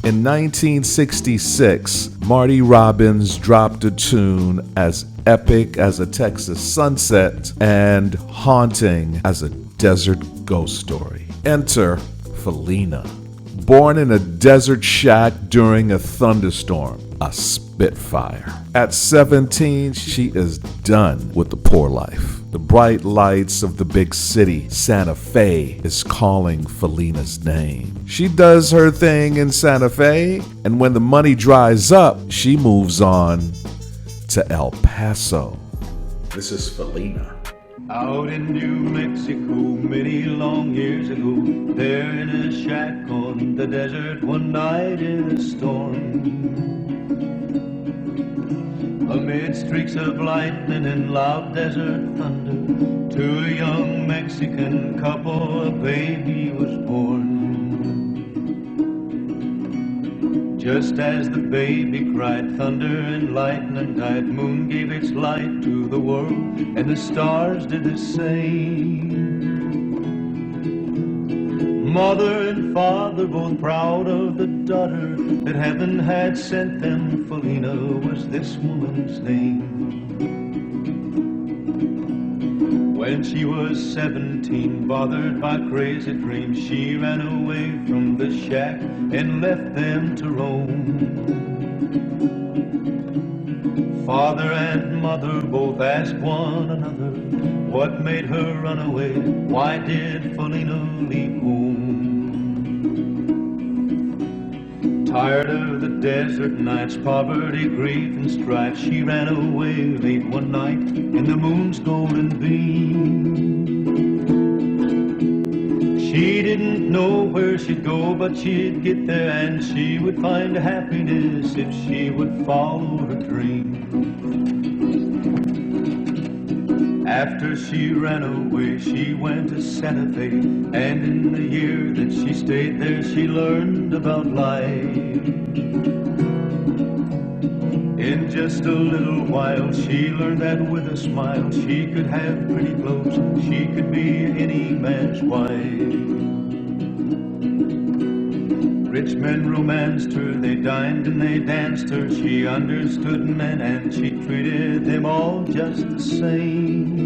In 1966, Marty Robbins dropped a tune as epic as a Texas sunset and haunting as a desert ghost story. Enter Felina. Born in a desert shack during a thunderstorm, a spitfire. At 17, she is done with the poor life. The bright lights of the big city, Santa Fe, is calling Felina's name. She does her thing in Santa Fe, and when the money dries up, she moves on to El Paso. This is Felina. Out in New Mexico, many long years ago, there in a shack on the desert one night in a storm. Amid streaks of lightning and loud desert thunder, to a young Mexican couple a baby was born. Just as the baby cried, thunder and lightning died, moon gave its light to the world, and the stars did the same. Mother and father both proud of the daughter that heaven had sent them. Felina was this woman's name. When she was 17, bothered by crazy dreams, she ran away from the shack and left them to roam. Father and mother both asked one another, what made her run away? Why did Felina leave home? Tired of the desert nights, poverty, grief, and strife, she ran away late one night in the moon's golden beam. She didn't know where she'd go, but she'd get there, and she would find happiness if she would follow her dream. After she ran away, she went to Santa Fe, and in the year that she stayed there, she learned about life. In just a little while, she learned that with a smile, she could have pretty clothes, she could be any man's wife. Rich men romanced her, they dined and they danced her. She understood men and she treated them all just the same.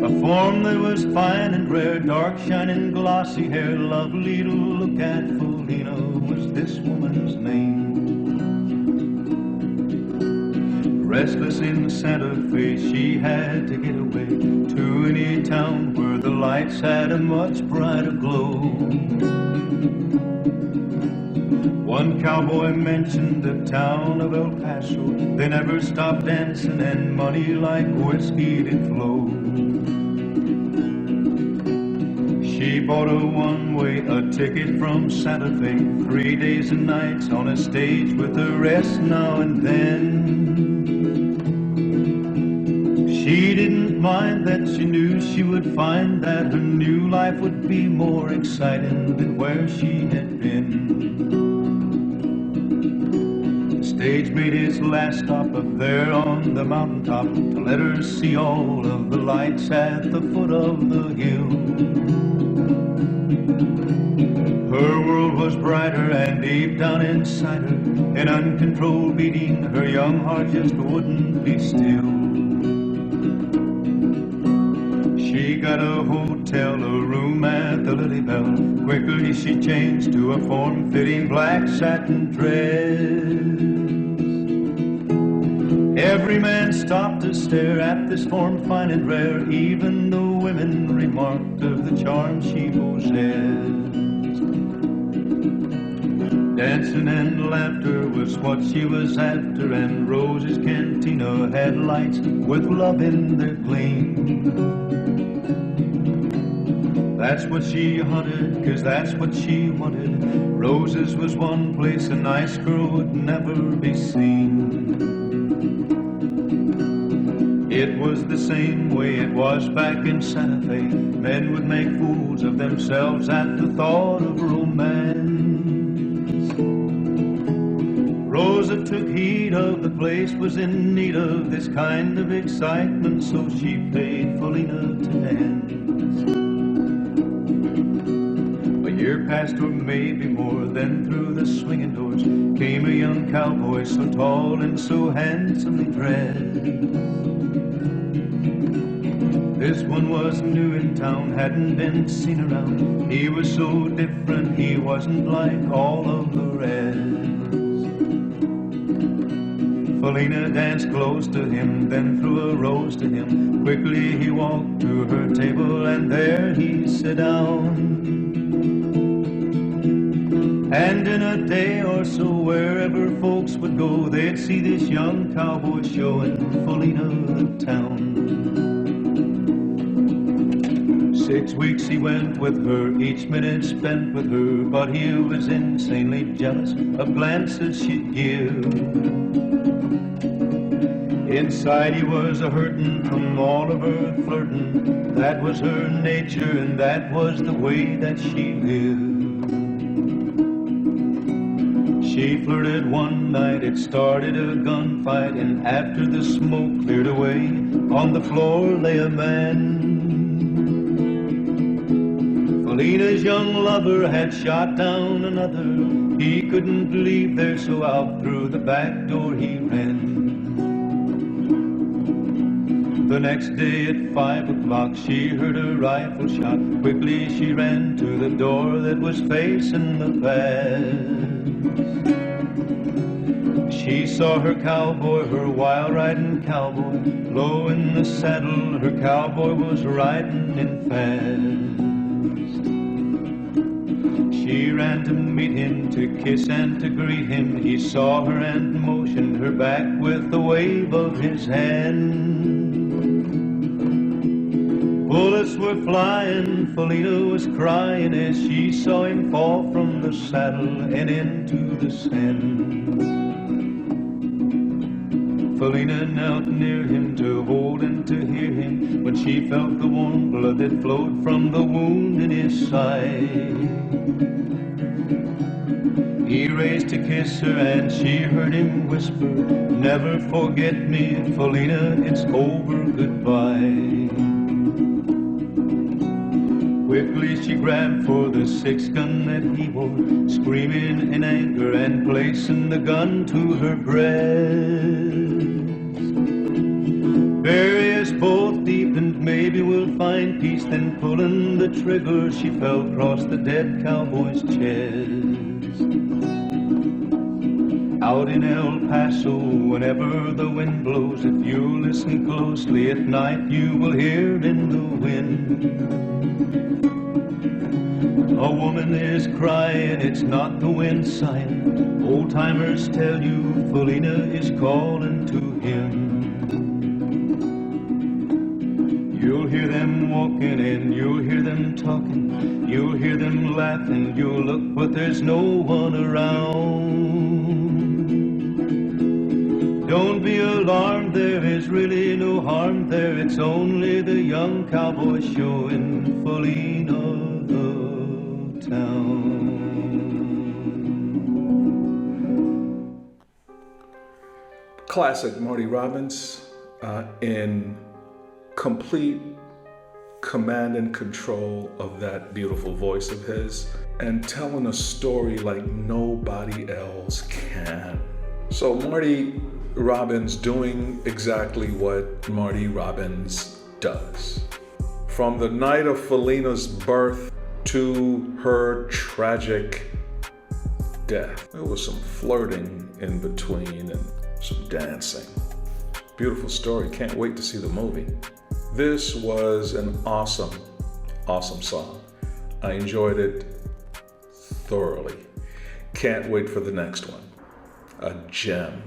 A form that was fine and rare, dark, shining, glossy hair, lovely to look at. Felina was this woman's name. Restless in Santa Fe, she had to get away to any town where the lights had a much brighter glow. One cowboy mentioned the town of El Paso. They never stopped dancing and money like whiskey did flow. She bought a one-way, a ticket from Santa Fe, 3 days and nights on a stage with a rest now and then. She didn't mind that she knew she would find that her new life would be more exciting than where she had been. The stage made its last stop up there on the mountaintop to let her see all of the lights at the foot of the hill. Her world was brighter, and deep down inside her, an uncontrolled beating, her young heart just wouldn't be still. She got a hotel, a room at the Lily Bell. Quickly she changed to a form-fitting black satin dress. Every man stopped to stare at this form fine and rare. Even the women remarked of the charm she possessed. Dancing and laughter was what she was after, and Rose's cantina had lights with love in their gleam. That's what she hunted, 'cause that's what she wanted. Rose's was one place a nice girl would never be seen. It was the same way it was back in Santa Fe. Men would make fools of themselves at the thought of romance. Rosa took heed of the place was in need of this kind of excitement, so she paid Felina to dance. A year year passed or maybe more, then through the swinging doors came a young cowboy, so tall and so handsomely dressed. This one was new in town, hadn't been seen around. He was so different, he wasn't like all of the rest. Felina danced close to him, then threw a rose to him. Quickly he walked to her table, and there he sat down. And in a day or so, wherever folks would go, they'd see this young cowboy showing Felina the town. 6 weeks he went with her, each minute spent with her, but he was insanely jealous of glances she'd give. Inside he was a hurtin' from all of her flirtin'. That was her nature and that was the way that she lived. She flirted one night, it started a gunfight, and after the smoke cleared away, on the floor lay a man. Felina's young lover had shot down another. He couldn't leave there, so out through the back door he ran. The next day at 5 o'clock she heard a rifle shot. Quickly she ran to the door that was facing the pass. She saw her cowboy, her wild riding cowboy, low in the saddle. Her cowboy was riding in fast. She ran to meet him, to kiss and to greet him. He saw her and motioned her back with a wave of his hand. Bullets were flying, Felina was crying as she saw him fall from the saddle and into the sand. Felina knelt near him to hold and to hear him, when she felt the warm blood that flowed from the wound in his side. He raised to kiss her and she heard him whisper, "Never forget me, Felina, it's over, goodbye." Quickly she grabbed for the 6-gun that he wore, screaming in anger and placing the gun to her breast. Bury us both deep and maybe we'll find peace. Then pulling the trigger she fell across the dead cowboy's chest. Out in El Paso, whenever the wind blows, if you listen closely at night, you will hear in the wind. A woman is crying, it's not the wind sighing. Old timers tell you Felina is calling to him. You'll hear them walking and you'll hear them talking. You'll hear them laughing, you'll look but there's no one around. Don't be alarmed, there is really no harm there. It's only the young cowboy showing Felina the town. Classic Marty Robbins in complete command and control of that beautiful voice of his and telling a story like nobody else can. So Marty Robbins doing exactly what Marty Robbins does. From the night of Felina's birth to her tragic death. There was some flirting in between and some dancing. Beautiful story. Can't wait to see the movie. This was an awesome song. I enjoyed it thoroughly. Can't wait for the next one. A gem.